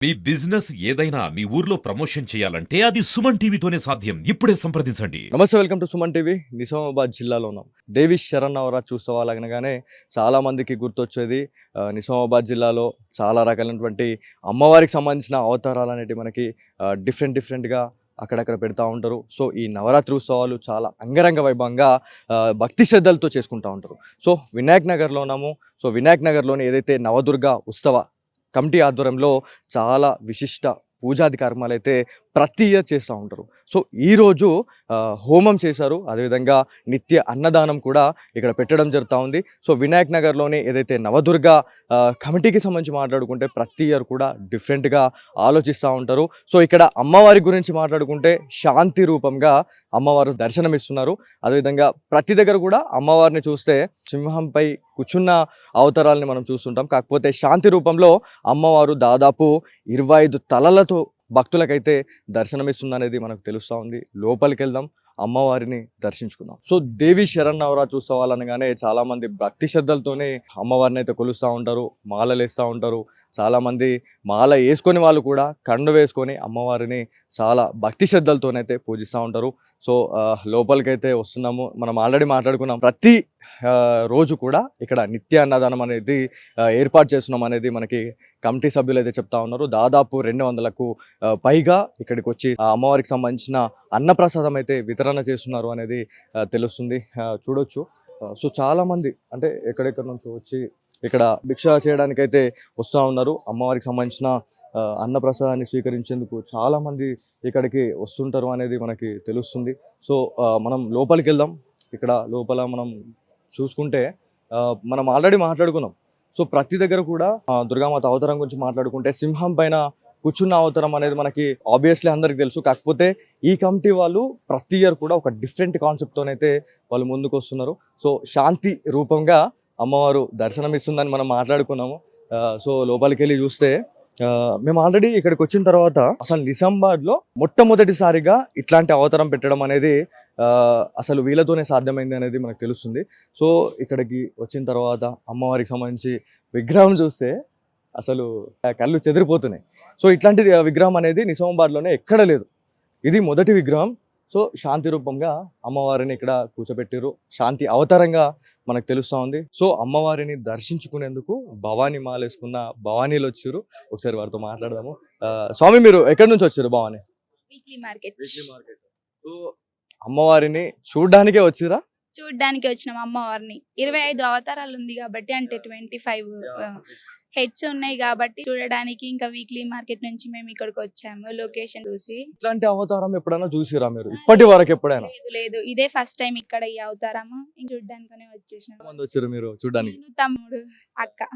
మీ business ఏదైనా మీ ఊర్లో promotion చేయాలంటే అది సుమన్ టీవీతోనే సాధ్యం. ఇప్పుడే సంప్రదించండి. నమస్తే, welcome to Suman TV. Nizamabad జిల్లాలో ఉన్నాం. దేవి శరన్నవరాత్రి ఉత్సవాలు అనగానే చాలా మందికి గుర్తొచ్చేది నిజామాబాద్ జిల్లాలో చాలా రకాలైనటువంటి అమ్మవారికి సంబంధించిన అవతారాలు అనేటివి మనకి డిఫరెంట్గా అక్కడక్కడ పెడతా ఉంటారు. సో ఈ నవరాత్రి ఉత్సవాలు చాలా అంగరంగ వైభవంగా భక్తి శ్రద్ధలతో చేసుకుంటూ ఉంటారు. సో వినాయక్ నగర్లో ఉన్నాము. సో వినాయక్ నగర్లోని ఏదైతే నవదుర్గ ఉత్సవ కమిటీ ఆధ్వర్యంలో చాలా విశిష్ట పూజాది కార్యక్రమాలు అయితే ప్రతి ఇయర్ చేస్తూ ఉంటారు. సో ఈరోజు హోమం చేశారు. అదేవిధంగా నిత్య అన్నదానం కూడా ఇక్కడ పెట్టడం జరుగుతూ ఉంది. సో వినాయక్ నగర్లోనే ఏదైతే నవదుర్గ కమిటీకి సంబంధించి మాట్లాడుకుంటే ప్రతి ఇయర్ కూడా డిఫరెంట్గా ఆలోచిస్తూ ఉంటారు. సో ఇక్కడ అమ్మవారి గురించి మాట్లాడుకుంటే శాంతి రూపంగా అమ్మవారు దర్శనమిస్తున్నారు. అదేవిధంగా ప్రతి దగ్గర కూడా అమ్మవారిని చూస్తే సింహంపై కూర్చున్న అవతారాలని మనం చూస్తుంటాం. కాకపోతే శాంతి రూపంలో అమ్మవారు దాదాపు 25 తలలతో భక్తులకైతే దర్శనమిస్తుంది అనేది మనకు తెలుస్తూ ఉంది. లోపలికి వెళ్దాం, అమ్మవారిని దర్శించుకుందాం. సో దేవి శరన్నవరాత్రి ఉత్సవాలు అనగానే చాలామంది భక్తి శ్రద్ధలతోనే అమ్మవారిని అయితే కొలుస్తూ ఉంటారు, మాలలు వేస్తూ ఉంటారు. చాలామంది మాల వేసుకొని వాళ్ళు కూడా కండు వేసుకొని అమ్మవారిని చాలా భక్తి శ్రద్ధలతోనైతే పూజిస్తూ ఉంటారు. సో లోపలికైతే వస్తున్నాము. మనం ఆల్రెడీ మాట్లాడుకున్నాం, ప్రతి రోజు కూడా ఇక్కడ నిత్య అన్నదానం అనేది ఏర్పాటు చేస్తున్నాం అనేది మనకి కమిటీ సభ్యులు అయితే చెప్తా ఉన్నారు. దాదాపు 200కు పైగా ఇక్కడికి వచ్చి అమ్మవారికి సంబంధించిన అన్నప్రసాదం అయితే వితరణ చేస్తున్నారు అనేది తెలుస్తుంది. చూడొచ్చు. సో చాలామంది అంటే ఎక్కడెక్కడ నుంచి వచ్చి ఇక్కడ భిక్ష చేయడానికైతే వస్తూ ఉన్నారు. అమ్మవారికి సంబంధించిన అన్నప్రసాదాన్ని స్వీకరించేందుకు చాలామంది ఇక్కడికి వస్తుంటారు అనేది మనకి తెలుస్తుంది. సో మనం లోపలికి వెళ్దాం. ఇక్కడ లోపల మనం చూసుకుంటే మనం ఆల్రెడీ మాట్లాడుకున్నాం. సో ప్రతి దగ్గర కూడా దుర్గామాత అవతారం గురించి మాట్లాడుకుంటే సింహం పైన కూర్చున్న అవతారం అనేది మనకి ఆబ్వియస్లీ అందరికి తెలుసు. కాకపోతే ఈ కమిటీ వాళ్ళు ప్రతి ఇయర్ కూడా ఒక డిఫరెంట్ కాన్సెప్ట్తోనైతే వాళ్ళు ముందుకు వస్తున్నారు. సో శాంతి రూపంగా అమ్మవారు దర్శనమిస్తుందని మనం మాట్లాడుకున్నాము. సో లోపలికి వెళ్ళి చూస్తే మేము ఆల్రెడీ ఇక్కడికి వచ్చిన తర్వాత అసలు నిజామాబాద్లో మొట్టమొదటిసారిగా ఇట్లాంటి అవతారం పెట్టడం అనేది అసలు వీళ్ళతోనే సాధ్యమైంది అనేది మనకు తెలుస్తుంది. సో ఇక్కడికి వచ్చిన తర్వాత అమ్మవారికి సంబంధించి విగ్రహం చూస్తే అసలు కళ్ళు చెదిరిపోతున్నాయి. సో ఇట్లాంటి విగ్రహం అనేది నిజామాబాద్లోనే ఎక్కడ లేదు. ఇది మొదటి విగ్రహం. సో శాంతి రూపంగా అమ్మవారిని ఇక్కడ కూర్చోబెట్టారు. శాంతి అవతారంగా మనకు తెలుస్తూ ఉంది. సో అమ్మవారిని దర్శించుకునేందుకు భవానీ మాలేసుకున్న భవానీలు వచ్చారు. ఒకసారి వారితో మాట్లాడదాము. స్వామి, మీరు ఎక్కడి నుంచి వచ్చారు? Bhavani weekly market. సో అమ్మవారిని చూడ్డానికే వచ్చిరా? చూడ్డానికి వచ్చినాం అమ్మవారిని. 25 అవతారాలు ఉంది కాబట్టి, అంటే 25 హెడ్స్ ఉన్నాయి కాబట్టి చూడడానికి ఇంకా వీక్లీ మార్కెట్ నుంచి మేము ఇక్కడికి వచ్చాము లొకేషన్ చూసి. ఇట్లాంటి అవతారం ఎప్పుడైనా చూసిరా మీరు ఇప్పటి వరకు? ఎప్పుడైనా? లేదు, ఇదే ఫస్ట్ టైం ఇక్కడ ఈ అవతారము. చూడ్డానికనే వచ్చేసినాం. మంది వచ్చారు మీరు చూడడానికి? నేను, తమ్ముడు, అక్క.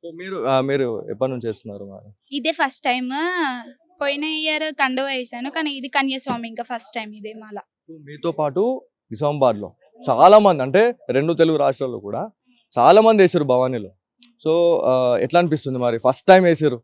సో మీరు ఎప్పటి నుంచి చేస్తున్నారు? ఇదే ఫస్ట్ టైం. పోయిన ఇయర్ కండువ వేసాను, కానీ ఇది కన్యాస్వామి ఇంకా ఫస్ట్ టైం ఇదే మాల. మీతో పాటు నిజామాబాద్లో చాలా మంది, అంటే 2 తెలుగు రాష్ట్రాల్లో కూడా చాలా మంది వేసారు భవానీలో. సో ఎట్లా అనిపిస్తుంది మరి ఫస్ట్ టైం వేసారు?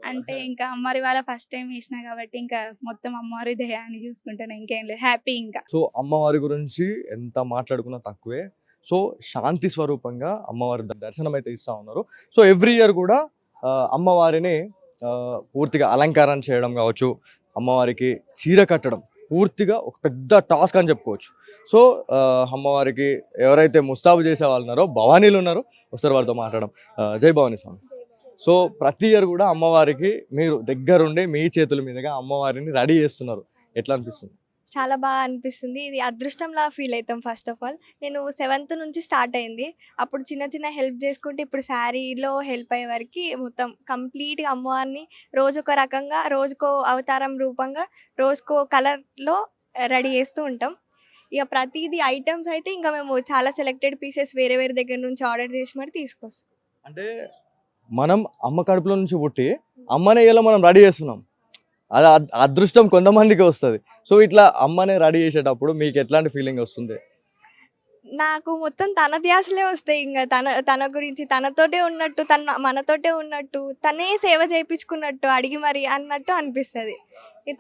అంటే ఇంకా అమ్మవారి వాళ్ళ ఫస్ట్ టైం వేసినా కాబట్టి ఇంకా మొత్తం అమ్మవారి దయాన్ని చూసుకుంటాను, ఇంకేం లేదు, హ్యాపీ. ఇంకా సో అమ్మవారి గురించి ఎంత మాట్లాడుకున్నా తక్కువే. సో శాంతి స్వరూపంగా అమ్మవారి దర్శనం అయితే ఇస్తూ ఉన్నారు. సో ఎవ్రీ ఇయర్ కూడా అమ్మవారిని పూర్తిగా అలంకారం చేయడం కావచ్చు, అమ్మవారికి చీర కట్టడం పూర్తిగా ఒక పెద్ద టాస్క్ అని చెప్పుకోవచ్చు. సో అమ్మవారికి ఎవరైతే ముస్తాబు చేసే వాళ్ళు ఉన్నారో భవానీలు ఉన్నారో ఒకసారి వారితో మాట్లాడడం. జై భవానీ స్వామి. సో ప్రతి ఇయర్ కూడా అమ్మవారికి మీరు దగ్గరుండి మీ చేతుల మీదుగా అమ్మవారిని రెడీ చేస్తున్నారు. ఎట్లా అనిపిస్తుంది? చాలా బాగా అనిపిస్తుంది. ఇది అదృష్టంలా ఫీల్ అవుతాం. ఫస్ట్ ఆఫ్ ఆల్ నేను 7th నుంచి స్టార్ట్ అయింది. అప్పుడు చిన్న చిన్న హెల్ప్ చేసుకుంటే ఇప్పుడు శారీలో హెల్ప్ అయ్యే వరకు మొత్తం కంప్లీట్గా అమ్మవారిని రోజొక రకంగా, రోజుకో అవతారం రూపంగా, రోజుకో కలర్లో రెడీ చేస్తూ ఉంటాం. ఇక ప్రతిదీ ఐటమ్స్ అయితే ఇంకా మేము చాలా సెలెక్టెడ్ పీసెస్ వేరే వేరే దగ్గర నుంచి ఆర్డర్ చేసి మరి తీసుకొస్తాం. అంటే మనం అమ్మ కడుపులో నుంచి పుట్టి అమ్మనే ఇలా మనం రెడీ చేస్తున్నాం. అది అదృష్టం కొంతమందికి వస్తుంది. సో ఇట్లా అమ్మనే రెడీ చేసేటప్పుడు మీకు ఎట్లాంటి ఫీలింగ్ వస్తుంది? నాకు మొత్తం తన ధ్యాసలే వస్తాయి. ఇంకా తన గురించి, తనతోటే ఉన్నట్టు, మనతోటే ఉన్నట్టు, తనే సేవ చేయించుకున్నట్టు, అడిగి మరి అన్నట్టు అనిపిస్తుంది.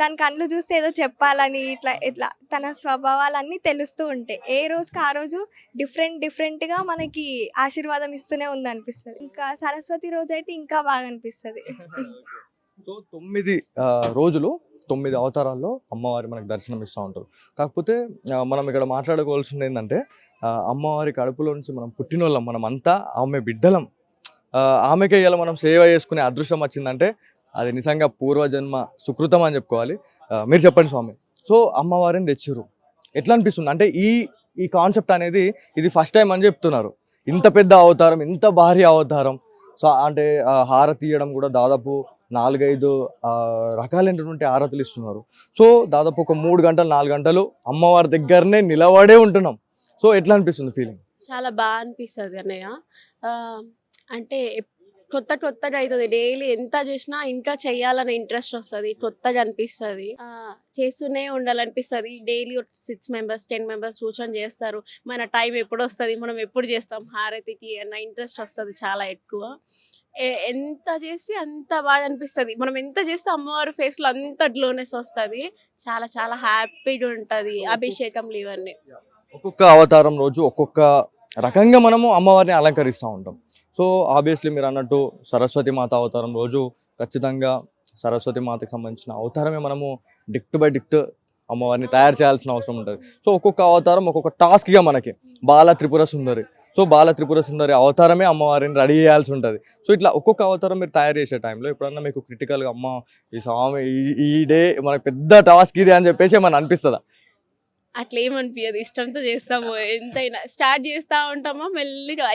తన కళ్ళు చూస్తే ఏదో చెప్పాలని ఇట్లా ఇట్లా తన స్వభావాలన్నీ తెలుస్తూ ఉంటాయి. ఏ రోజుకి ఆ రోజు డిఫరెంట్గా మనకి ఆశీర్వాదం ఇస్తూనే ఉంది అనిపిస్తుంది. ఇంకా సరస్వతి రోజు అయితే ఇంకా బాగా అనిపిస్తుంది. సో 9 రోజులు 9 అవతారాల్లో అమ్మవారి మనకు దర్శనం ఇస్తూ ఉంటారు. కాకపోతే మనం ఇక్కడ మాట్లాడుకోవాల్సింది ఏంటంటే అమ్మవారి కడుపులో నుంచి మనం పుట్టినోళ్ళం, మనం అంతా ఆమె బిడ్డలం. ఆమెకే ఇలా మనం సేవ చేసుకునే అదృష్టం వచ్చిందంటే అది నిజంగా పూర్వజన్మ సుకృతం అని చెప్పుకోవాలి. మీరు చెప్పండి స్వామి. సో అమ్మవారిని తెచ్చిర్రు, ఎట్లా అనిపిస్తుంది? అంటే ఈ కాన్సెప్ట్ అనేది ఇది ఫస్ట్ టైం అని చెప్తున్నారు. ఇంత పెద్ద అవతారం, ఇంత భారీ అవతారం. సో అంటే హారతి ఇవ్వడం కూడా దాదాపు 4-5 రకాలైనటువంటి హారతులు ఇస్తున్నారు. సో దాదాపు ఒక 3 గంటలు 4 గంటలు అమ్మవారి దగ్గరనే నిలబడే ఉంటున్నాం. సో ఎట్లా అనిపిస్తుంది ఫీలింగ్? చాలా బాగా అనిపిస్తుంది అన్నయ్య. అంటే కొత్తగా అవుతుంది. డైలీ ఎంత చేసినా ఇంకా చెయ్యాలనే ఇంట్రెస్ట్ వస్తుంది, కొత్తగా అనిపిస్తుంది, చేస్తూనే ఉండాలనిపిస్తుంది. డైలీ 6 మెంబర్స్ 10 మెంబర్స్ కూర్చొని చేస్తారు. మన టైం ఎప్పుడు వస్తుంది, మనం ఎప్పుడు చేస్తాం హారతికి అన్న ఇంట్రెస్ట్ వస్తుంది చాలా ఎక్కువ. ఎంత చేసి అంత బాగా అనిపిస్తుంది. మనం ఎంత చేస్తే అమ్మవారి ఫేస్లో అంత గ్లోనెస్ వస్తుంది. చాలా చాలా హ్యాపీగా ఉంటుంది అభిషేకంలు ఇవన్నీ. ఒక్కొక్క అవతారం రోజు ఒక్కొక్క రకంగా మనము అమ్మవారిని అలంకరిస్తూ ఉంటాం. సో ఆబ్వియస్లీ మీరు అన్నట్టు సరస్వతి మాత అవతారం రోజు ఖచ్చితంగా సరస్వతి మాతకి సంబంధించిన అవతారమే మనము డిక్ట్ బై డిక్ట్ అమ్మవారిని తయారు చేయాల్సిన అవసరం ఉంటుంది. సో ఒక్కొక్క అవతారం ఒక్కొక్క టాస్క్గా మనకి బాల త్రిపుర సుందరి, సో బాల త్రిపుర సుందరి అవతారమే అమ్మవారిని రెడీ చేయాల్సి ఉంటుంది. సో ఇట్లా ఒక్కొక్క అవతారం మీరు తయారు చేసే టైంలో ఎప్పుడన్నా మీకు క్రిటికల్గా అమ్మ ఈ స్వామి ఈ డే మనకు పెద్ద టాస్క్ ఇది అని చెప్పేసి ఏమన్నా అనిపిస్తుందా? అట్లా ఏమనిపించదు, ఇష్టంతో చేస్తాము. ఎంతైనా స్టార్ట్ చేస్తూ ఉంటామో మెల్లిగా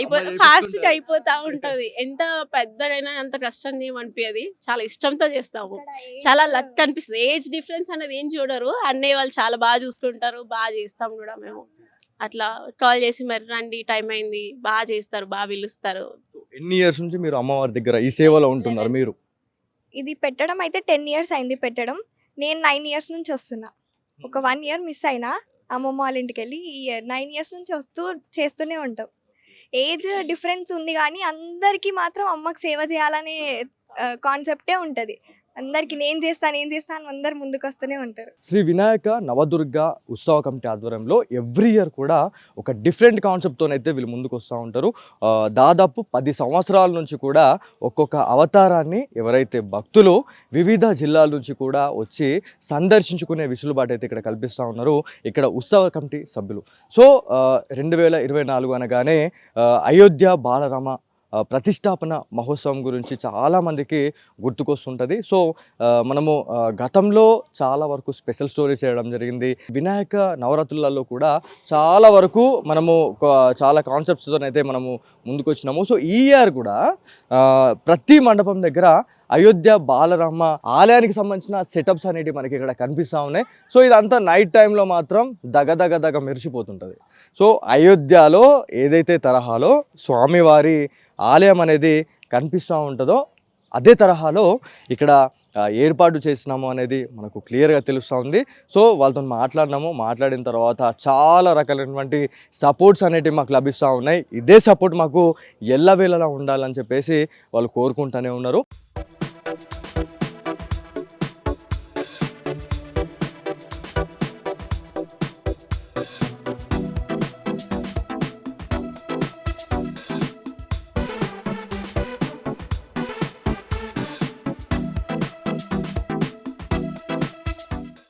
ఫాస్ట్గా అయిపోతూ ఉంటుంది. ఎంత పెద్దదైనా అంత కష్టం ఏమనిపించదు, చాలా ఇష్టంతో చేస్తాము. చాలా లక్ అనిపిస్తుంది. ఏజ్ డిఫరెన్స్ అనేది ఏం చూడరు, అన్నయ్య వాళ్ళు చాలా బాగా చూసుకుంటారు, బాగా చేస్తాం కూడా మేము. అట్లా కాల్ చేసి మరి రండి టైం అయింది, బాగా చేస్తారు, బాగా పిలుస్తారు. ఎన్ని ఇయర్స్ నుంచి మీరు అమ్మవారి దగ్గర ఈ సేవలో ఉంటున్నారు మీరు? ఇది పెట్టడం అయితే 10 ఇయర్స్ అయింది పెట్టడం. నేను 9 ఇయర్స్ నుంచి వస్తున్నా. ఒక 1 ఇయర్ మిస్ అయినా అమ్మమ్మ వాళ్ళ ఇంటికి వెళ్ళి. ఈ 9 ఇయర్స్ నుంచి చేస్తూనే ఉంటాం. ఏజ్ డిఫరెన్స్ ఉంది కానీ అందరికీ మాత్రం అమ్మకి సేవ చేయాలనే కాన్సెప్టే ఉంటుంది. అందరికి నేను చేస్తాను అందరు ముందుకు వస్తూనే ఉంటారు. శ్రీ వినాయక నవదుర్గ ఉత్సవ కమిటీ ఆధ్వర్యంలో ఎవ్రీ ఇయర్ కూడా ఒక డిఫరెంట్ కాన్సెప్ట్తోనైతే వీళ్ళు ముందుకు వస్తూ ఉంటారు. దాదాపు 10 సంవత్సరాల నుంచి కూడా ఒక్కొక్క అవతారాన్ని ఎవరైతే భక్తులు వివిధ జిల్లాల నుంచి కూడా వచ్చి సందర్శించుకునే విసులుబాటు అయితే ఇక్కడ కల్పిస్తూ ఉన్నారు ఇక్కడ ఉత్సవ కమిటీ సభ్యులు. సో 2024 అనగానే అయోధ్య బాలరామ ప్రతిష్టాపన మహోత్సవం గురించి చాలామందికి గుర్తుకొస్తుంటుంది. సో మనము గతంలో చాలా వరకు స్పెషల్ స్టోరీ చేయడం జరిగింది. వినాయక నవరాత్రులలో కూడా చాలా వరకు మనము చాలా కాన్సెప్ట్స్తో అయితే మనము ముందుకు వచ్చినాము. సో ఈ ఇయర్ కూడా ప్రతి మండపం దగ్గర అయోధ్య బాలరామ ఆలయానికి సంబంధించిన సెటప్స్ అనేవి మనకి ఇక్కడ కనిపిస్తూ ఉన్నాయి. సో ఇదంతా నైట్ టైంలో మాత్రం దగ మెరిసిపోతుంటుంది. సో అయోధ్యలో ఏదైతే తరహాలో స్వామివారి ఆలయం అనేది కనిపిస్తూ ఉంటుందో అదే తరహాలో ఇక్కడ ఏర్పాటు చేసినాము అనేది మనకు క్లియర్గా తెలుస్తూ ఉంది. సో వాళ్ళతో మాట్లాడిన తర్వాత చాలా రకాలైనటువంటి సపోర్ట్స్ అనేటివి మాకు లభిస్తూ ఉన్నాయి. ఇదే సపోర్ట్ మాకు ఎల్లవేళలా ఉండాలని చెప్పేసి వాళ్ళు కోరుకుంటూనే ఉన్నారు.